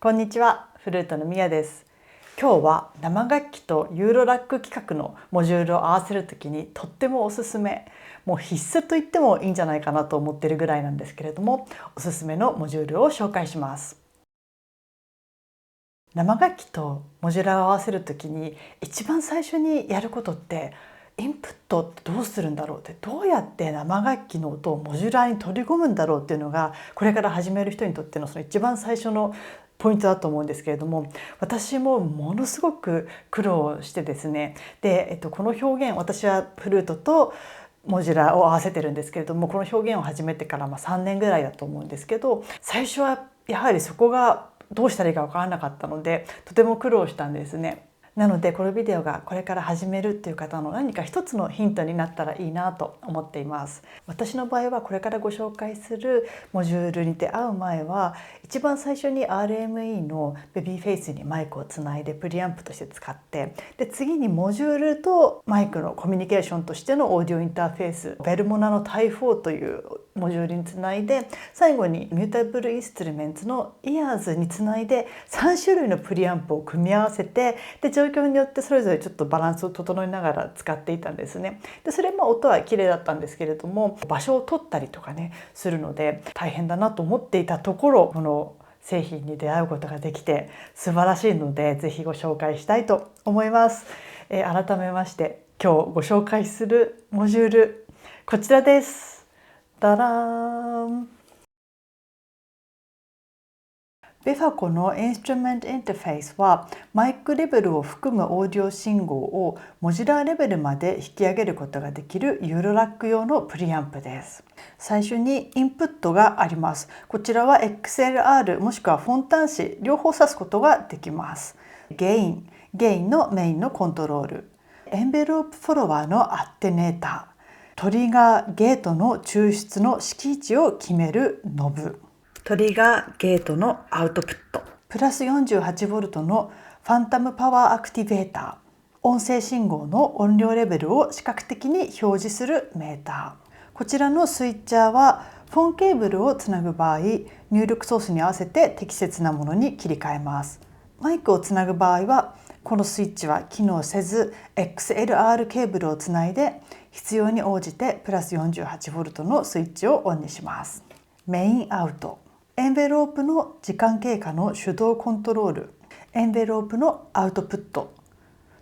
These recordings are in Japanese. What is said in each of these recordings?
こんにちは、フルートのみやです。今日は生楽器とユーロラック企画のモジュールを合わせるときにとってもおすすめ、もう必須と言ってもいいんじゃないかなと思っているぐらいなんですけれども、おすすめのモジュールを紹介します。生楽器とモジュラーを合わせるときに一番最初にやることってインプットってどうするんだろうって、どうやって生楽器の音をモジュラーに取り込むんだろうっていうのがこれから始める人にとってのその一番最初のポイントだと思うんですけれども、私もものすごく苦労してですね、で、この表現、私はフルートとモジュラーを合わせてるんですけれども、この表現を始めてから3年ぐらいだと思うんですけど、最初はやはりそこがどうしたらいいか分からなかったのでとても苦労したんですね。なのでこのビデオがこれから始めるっていう方の何か一つのヒントになったらいいなと思っています。私の場合はこれからご紹介するモジュールに出会う前は一番最初に RME のベビーフェイスにマイクをつないでプリアンプとして使って、で次にモジュールとマイクのコミュニケーションとしてのオーディオインターフェースベルモナのタイ4というモジュールにつないで、最後にミュータブルインストゥルメンツのイヤーズにつないで3種類のプリアンプを組み合わせて、で状況によってそれぞれちょっとバランスを整えながら使っていたんですね。でそれも音は綺麗だったんですけれども、場所を取ったりとかねするので大変だなと思っていたところ、この製品に出会うことができて素晴らしいので、ぜひご紹介したいと思います。改めまして今日ご紹介するモジュール、こちらです。ダラーン。ベファコのインストゥルメントインターフェースはマイクレベルを含むオーディオ信号をモジュラーレベルまで引き上げることができるユーロラック用のプリアンプです。最初にインプットがあります。こちらは XLR もしくはフォンタン子両方指すことができます。ゲインのメインのコントロール、エンベロープフォロワーのアテネーター、トリガーゲートの抽出の式位置を決めるノブ、トリガーゲートのアウトプット、プラス 48V のファンタムパワーアクティベーター、音声信号の音量レベルを視覚的に表示するメーター。こちらのスイッチャーはフォンケーブルをつなぐ場合、入力ソースに合わせて適切なものに切り替えます。マイクをつなぐ場合はこのスイッチは機能せず XLR ケーブルをつないで必要に応じてプラス 48V のスイッチをオンにします。メインアウト、エンベロープの時間経過の手動コントロール、エンベロープのアウトプット、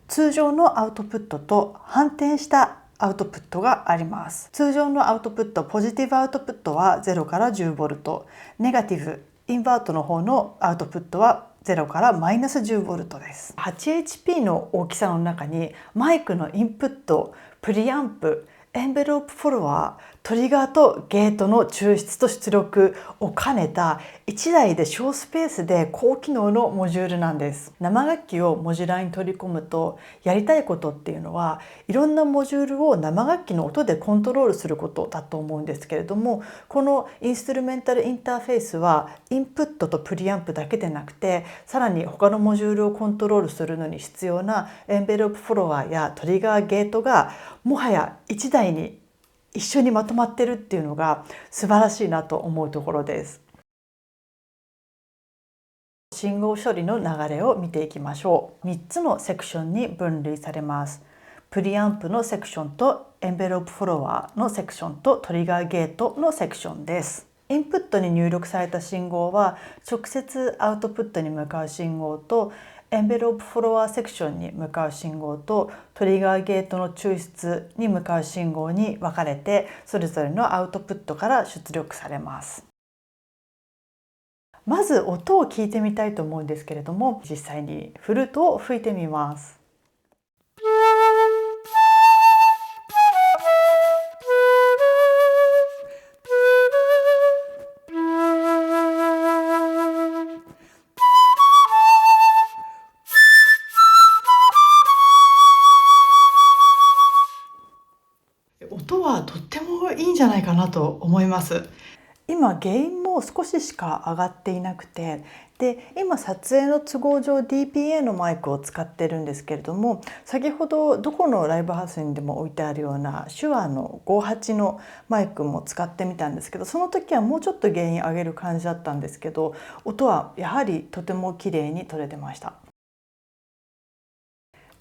通常のアウトプットと反転したアウトプットがあります。通常のアウトプット、ポジティブアウトプットは0から 10V、ネガティブインバートの方のアウトプットは0からマイナス 10V です。 8HP の大きさの中にマイクのインプット、プリアンプ、エンベロープフォロワー、トリガーとゲートの抽出と出力を兼ねた1台で小スペースで高機能のモジュールなんです。生楽器をモジュラーに取り込むとやりたいことっていうのはいろんなモジュールを生楽器の音でコントロールすることだと思うんですけれども、このインストゥルメンタルインターフェースはインプットとプリアンプだけでなくて、さらに他のモジュールをコントロールするのに必要なエンベロープフォロワーやトリガーゲートがもはや1台に一緒にまとまってるっていうのが素晴らしいなと思うところです。信号処理の流れを見ていきましょう。3つのセクションに分類されます。プリアンプのセクションとエンベロープフォロワーのセクションとトリガーゲートのセクションです。インプットに入力された信号は直接アウトプットに向かう信号とエンベロープフォロワーセクションに向かう信号とトリガーゲートの抽出に向かう信号に分かれて、それぞれのアウトプットから出力されます。まず音を聞いてみたいと思うんですけれども、実際にフルートを吹いてみます。音はとってもいいんじゃないかなと思います。今ゲインモも少ししか上がっていなくて、で今撮影の都合上 DPA のマイクを使ってるんですけれども、先ほどどこのライブハウスにでも置いてあるような手話の58のマイクも使ってみたんですけど、その時はもうちょっとゲイン上げる感じだったんですけど、音はやはりとても綺麗に撮れてました。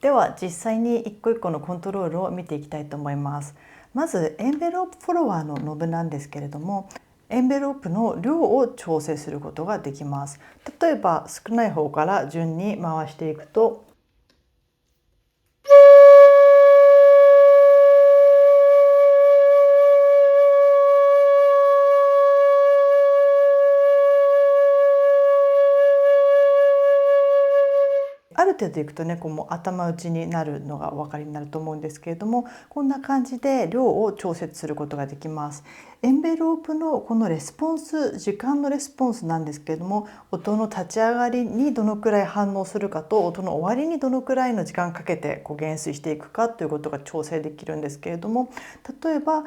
では実際に一個一個のコントロールを見ていきたいと思います。まずエンベロープフォロワーのノブなんですけれども、エンベロープの量を調整することができます。例えば少ない方から順に回していくと、ある程度いくとね、こうもう頭打ちになるのがお分かりになると思うんですけれども、こんな感じで量を調節することができます。エンベロープのこのレスポンス、時間のレスポンスなんですけれども、音の立ち上がりにどのくらい反応するかと、音の終わりにどのくらいの時間かけてこう減衰していくかということが調整できるんですけれども、例えば、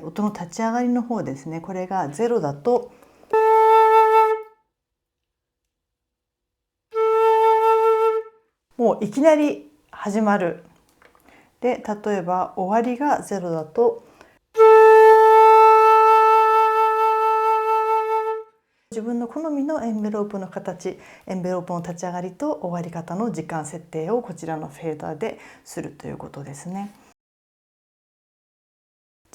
音の立ち上がりの方ですね、これが0だともういきなり始まる。で、例えば終わりが0だと自分の好みのエンベロープの形、エンベロープの立ち上がりと終わり方の時間設定をこちらのフェーダーでするということですね。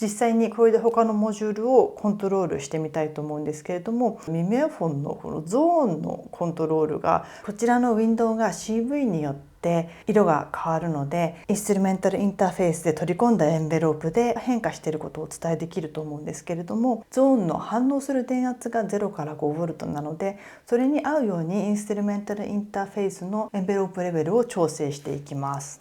実際にこれで他のモジュールをコントロールしてみたいと思うんですけれども、ミメオフォンのこのゾーンのコントロールが、こちらのウィンドウが CV によって色が変わるので、インストゥルメンタルインターフェースで取り込んだエンベロープで変化していることをお伝えできると思うんですけれども、ゾーンの反応する電圧が0から 5V なので、それに合うようにインストゥルメンタルインターフェースのエンベロープレベルを調整していきます。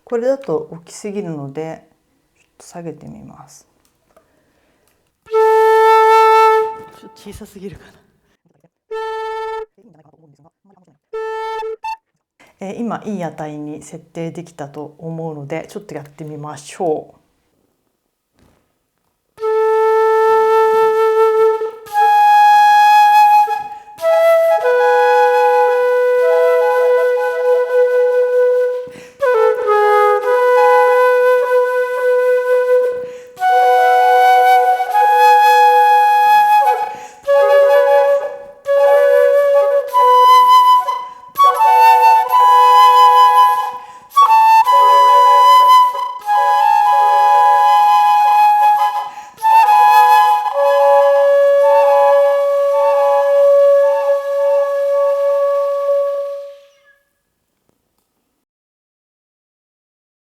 これだと大きすぎるのでちょっと下げてみます。ちょっと小さすぎるかな。今いい値に設定できたと思うので、ちょっとやってみましょう。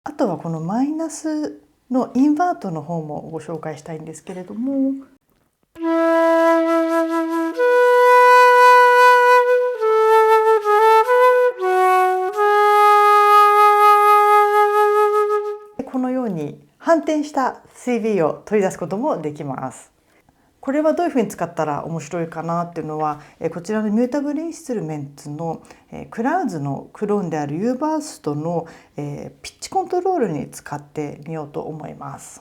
あとはこのマイナスのインバートの方もご紹介したいんですけれども、このように反転した CV を取り出すこともできます。これはどういうふうに使ったら面白いかなっていうのは、こちらのミュータブルインストゥルメンツのクラウズのクローンである U バーストのピッチコントロールに使ってみようと思います。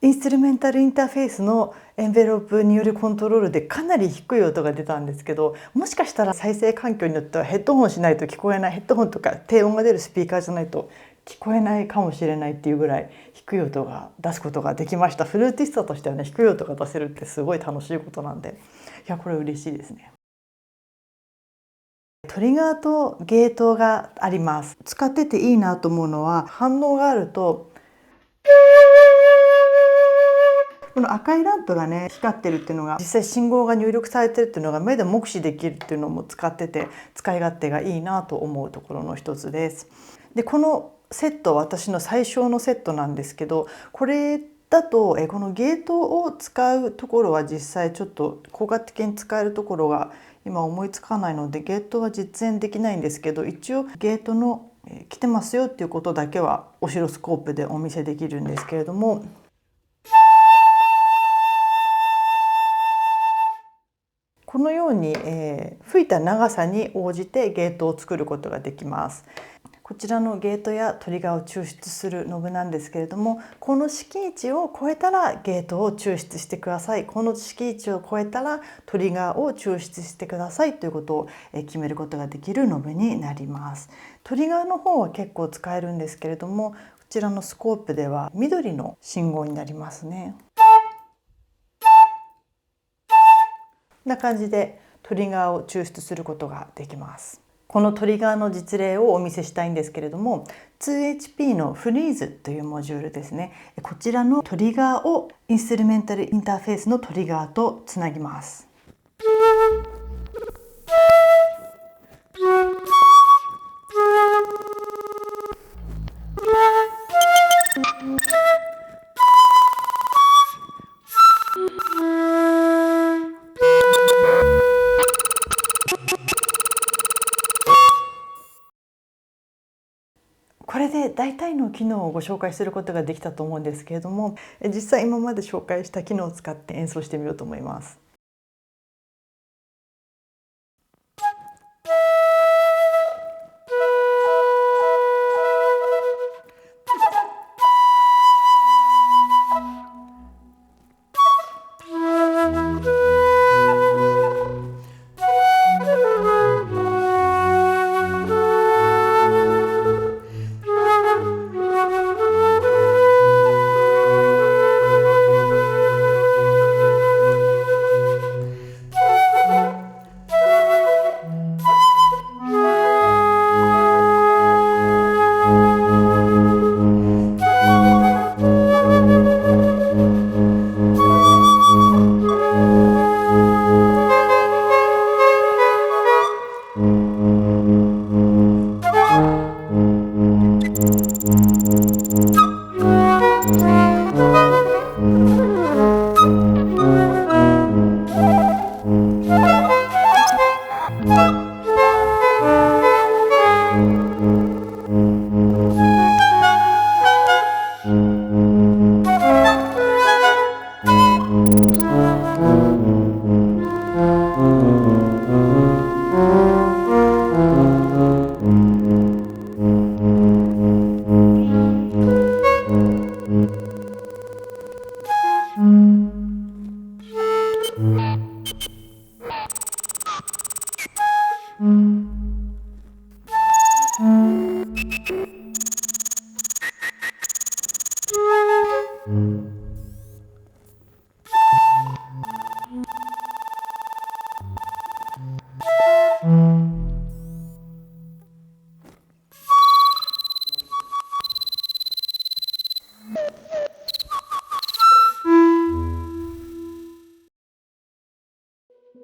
インストゥルメンタルインターフェースのエンベロープによるコントロールでかなり低い音が出たんですけど、もしかしたら再生環境によってはヘッドホンしないと聞こえない、ヘッドホンとか低音が出るスピーカーじゃないと聞こえないかもしれないっていうぐらい低い音が出すことができました。フルーティストとしてはね、低い音が出せるってすごい楽しいことなんで、いやこれ嬉しいですね。トリガーとゲートがあります。使ってていいなと思うのは、反応があるとこの赤いランプがね光ってるっていうのが、実際信号が入力されてるっていうのが目で目視できるっていうのも使ってて使い勝手がいいなと思うところの一つです。でこのセット、私の最小のセットなんですけど、これだとこのゲートを使うところは実際ちょっと効果的に使えるところが今思いつかないので、ゲートは実演できないんですけど、一応ゲートの来てますよっていうことだけはオシロスコープでお見せできるんですけれども、このように、吹いた長さに応じてゲートを作ることができます。こちらのゲートやトリガーを抽出するノブなんですけれども、この敷地を超えたらゲートを抽出してください、この敷地を超えたらトリガーを抽出してくださいということを決めることができるノブになります。トリガーの方は結構使えるんですけれども、こちらのスコープでは緑の信号になりますね。こんな感じでトリガーを抽出することができます。このトリガーの実例をお見せしたいんですけれども、 2HP のフリーズというモジュールですね。こちらのトリガーをインストゥルメンタルインターフェースのトリガーとつなぎます。これで大体の機能をご紹介することができたと思うんですけれども、実際今まで紹介した機能を使って演奏してみようと思います。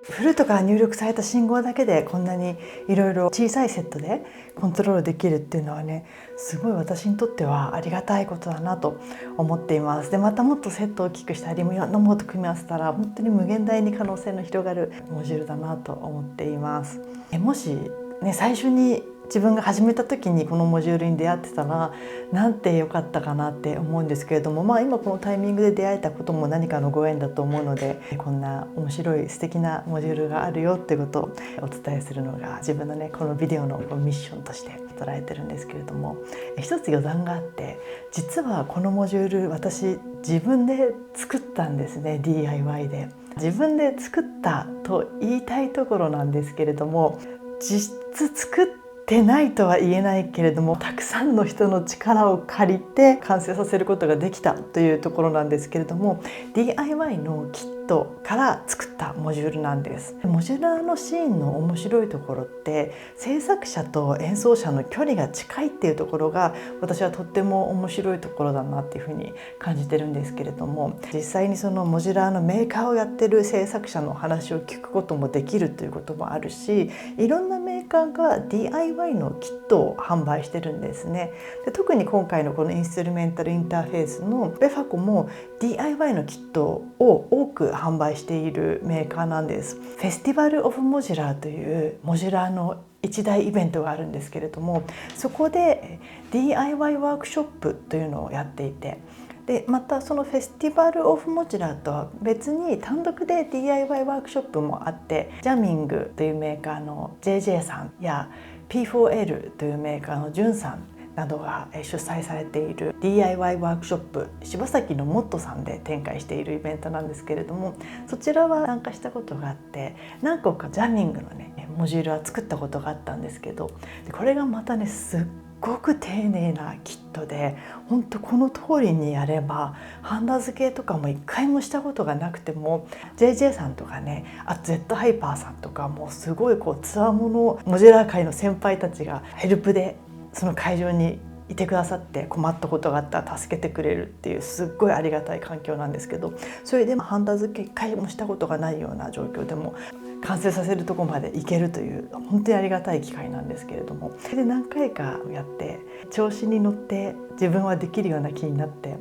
フルートから入力された信号だけでこんなにいろいろ小さいセットでコントロールできるっていうのはね、すごい私にとってはありがたいことだなと思っています。でまたもっとセットを大きくしたりいろんなものと組み合わせたら本当に無限大に可能性の広がるモジュールだなと思っています。もしね、最初に自分が始めた時にこのモジュールに出会ってたらなんて良かったかなって思うんですけれども、今このタイミングで出会えたことも何かのご縁だと思うので、こんな面白い素敵なモジュールがあるよってことをお伝えするのが自分のねこのビデオのミッションとして捉えてるんですけれども、一つ余談があって、実はこのモジュール私自分で作ったんですね。 DIY で自分で作ったと言いたいところなんですけれども、実質作ってないとは言えないけれども、たくさんの人の力を借りて完成させることができたというところなんですけれども、 DIY のキットから作ったモジュールなんです。モジュラーのシーンの面白いところって制作者と演奏者の距離が近いっていうところが私はとっても面白いところだなっていうふうに感じてるんですけれども、実際にそのモジュラーのメーカーをやってる制作者の話を聞くこともできるということもあるし、いろんなメー家が DIY のキットを販売してるんですね。で特に今回のこのインストゥルメンタルインターフェースのベファコも DIY のキットを多く販売しているメーカーなんです。フェスティバル・オブ・モジュラーというモジュラーの一大イベントがあるんですけれども、そこで DIY ワークショップというのをやっていて、でまたそのフェスティバル・オフ・モジュラーとは別に単独で DIY ワークショップもあって、ジャミングというメーカーの JJ さんや P4L というメーカーのジュンさんなどが主催されている DIY ワークショップ、柴崎のモットさんで展開しているイベントなんですけれども、そちらは参加したことがあって、何個かジャミングのねモジュールは作ったことがあったんですけど、これがまたねすっごく丁寧なキットで、本当この通りにやればハンダ付けとかも一回もしたことがなくても JJ さんとかね、あと Z ハイパーさんとかもすごいこうつわものモジュラー界の先輩たちがヘルプでその会場にいてくださって、困ったことがあったら助けてくれるっていうすっごいありがたい環境なんですけど、それでハンダ付け一回もしたことがないような状況でも完成させるところまでいけるという本当にありがたい機会なんですけれども、それで何回かやって調子に乗って自分はできるような気になって、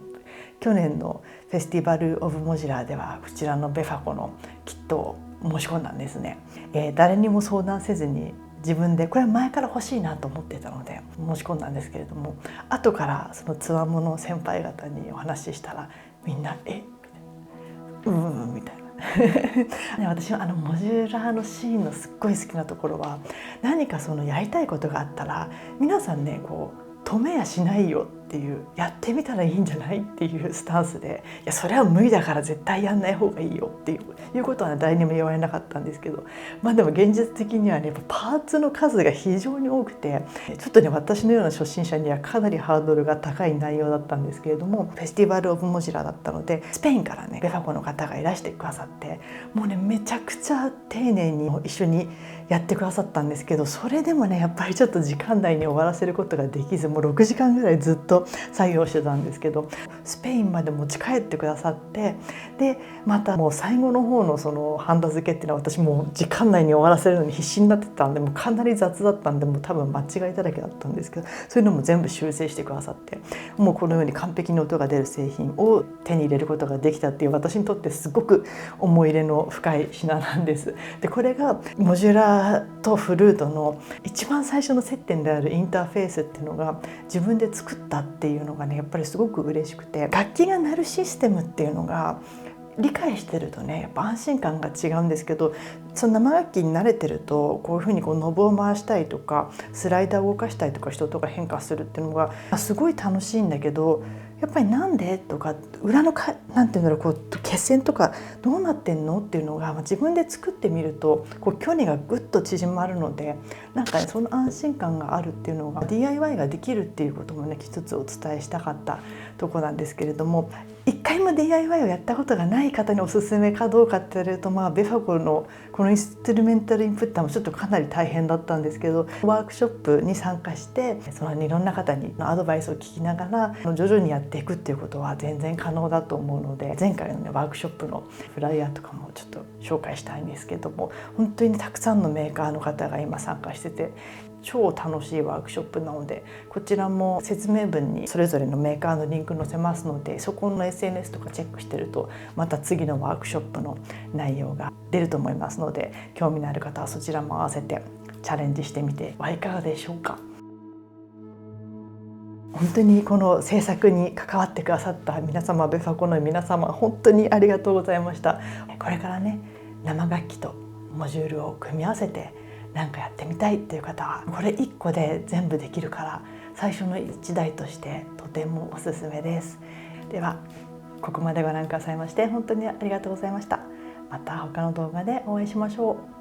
去年のフェスティバル・オブ・モジュラーではこちらのベファコのキットを申し込んだんですね。誰にも相談せずに自分で、これは前から欲しいなと思ってたので申し込んだんですけれども、後からそのつわもの先輩方にお話ししたら、みんな「えうん」みたいな私はモジュラーのシーンのすっごい好きなところは、何かそのやりたいことがあったら皆さんねこう止めやしないよっていう、やってみたらいいんじゃないっていうスタンスで、いやそれは無理だから絶対やんない方がいいよっていうことは誰にも言われなかったんですけど、まあでも現実的にはねやっぱパーツの数が非常に多くて、ちょっとね私のような初心者にはかなりハードルが高い内容だったんですけれども、フェスティバル・オブ・モジュラーだったのでスペインからねベファコの方がいらしてくださって、もうねめちゃくちゃ丁寧に一緒にやってくださったんですけど、それでもねやっぱりちょっと時間内に終わらせることができず、もう6時間ぐらいずっと作業してたんですけど、スペインまで持ち帰ってくださって、でまたもう最後の方のそのハンダ付けっていうのは私もう時間内に終わらせるのに必死になってたんで、もうかなり雑だったんで、もう多分間違いだらけだったんですけど、そういうのも全部修正してくださって、もうこのように完璧に音が出る製品を手に入れることができたっていう、私にとってすごく思い入れの深い品なんです。でこれがモジュラーとフルートの一番最初の接点であるインターフェースっていうのが自分で作ったっていうのがねやっぱりすごく嬉しくて、楽器が鳴るシステムっていうのが理解してるとねやっぱ安心感が違うんですけど、その生楽器に慣れてるとこういうふうにこうノブを回したりとかスライダーを動かしたりとか人とか変化するっていうのがすごい楽しいんだけど、やっぱりなんでとか裏のなんていうんだろう、こう血栓とかどうなってんのっていうのが自分で作ってみるとこう距離がぐっと縮まるので、なんかねその安心感があるっていうのが DIY ができるっていうこともね一つお伝えしたかったとこなんですけれども、一回も DIY をやったことがない方におすすめかどうかって言われると、ベファコのこのインストゥルメンタルインプッターもちょっとかなり大変だったんですけど、ワークショップに参加してそのいろんな方にアドバイスを聞きながら徐々にやっていくっていうことは全然可能だと思うので、前回のねワークショップのフライヤーとかもちょっと紹介したいんですけども、本当にたくさんのメーカーの方が今参加してて超楽しいワークショップなので、こちらも説明文にそれぞれのメーカーのリンク載せますので、そこの SNS とかチェックしてるとまた次のワークショップの内容が出ると思いますので、興味のある方はそちらも合わせてチャレンジしてみてはいかがでしょうか。本当にこの制作に関わってくださった皆様、ベファコの皆様本当にありがとうございました。これからね生楽器とモジュールを組み合わせて何かやってみたいっていう方はこれ1個で全部できるから最初の1台としてとてもおすすめです。ではここまでご覧くださいまして本当にありがとうございました。また他の動画でお会いしましょう。